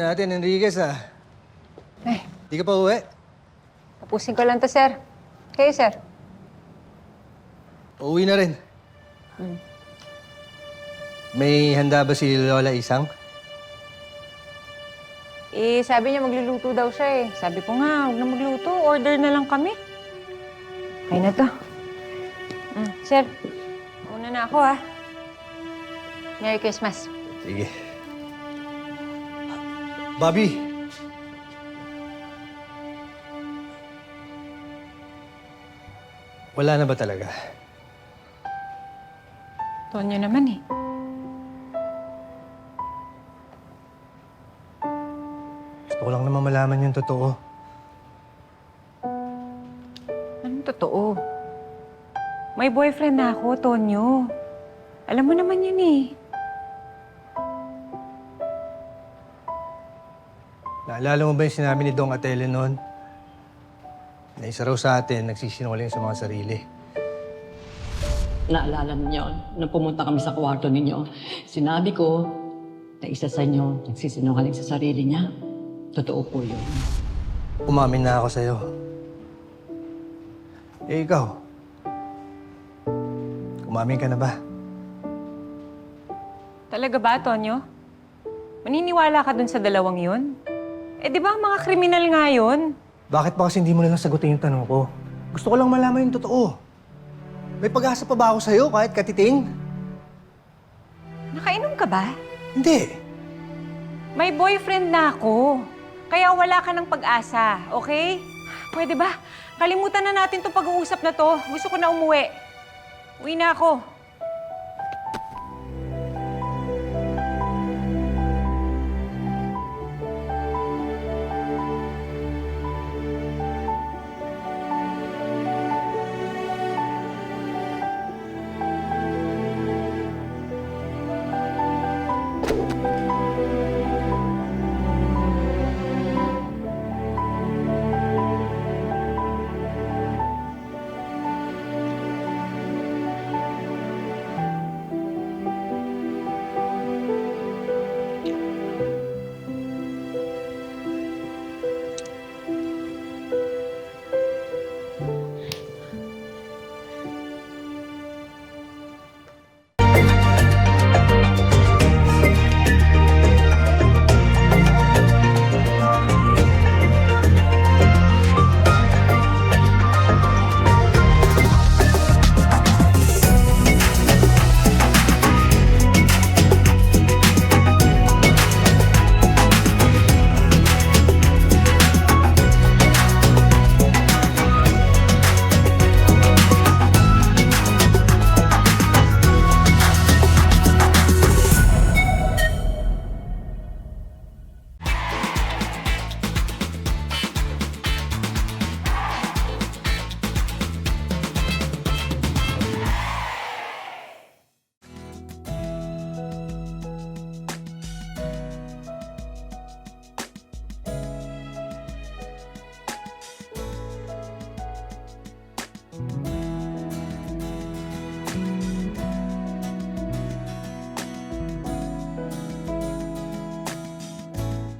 natin, Enriquez, ah. Eh, Di ka pa uwi? tapusin ko lang to, sir. Kayo, sir? Uuwi na rin. May handa ba si Lola Isang? Eh, sabi niya magluluto daw siya eh. Sabi ko nga, huwag na magluto. Order na lang kami. Okay na to. Sir, una na ako ha. Merry Christmas. Sige. Bobby! Wala na ba talaga? Tonyo naman eh. Gusto ko lang naman malaman yung totoo. Anong totoo? May boyfriend na ako, Tonyo. Alam mo naman yun eh. Naalala mo ba yung sinabi ni Dong Atele noon? Na isa raw sa atin, nagsisinungaling sa mga sarili. Naalala ninyo, nung pumunta kami sa kwarto ninyo, sinabi ko na isa sa inyo nagsisinungaling sa sarili niya. Totoo po yun. Umamin na ako sa'yo. Eh, ikaw? Umamin ka na ba? Talaga ba, Tonyo? Maniniwala ka dun sa dalawang yun? Eh, di ba mga kriminal nga yun? Bakit ba kasi hindi mo na lang sagutin yung tanong ko? Gusto ko lang malaman yung totoo. May pag-asa pa ba ako sa'yo kahit katiting? Nakainom ka ba? Hindi. May boyfriend na ako. Kaya wala ka ng pag-asa, okay? Pwede ba? Kalimutan na natin itong pag-uusap na to. Gusto ko na umuwi. Uwi na ako.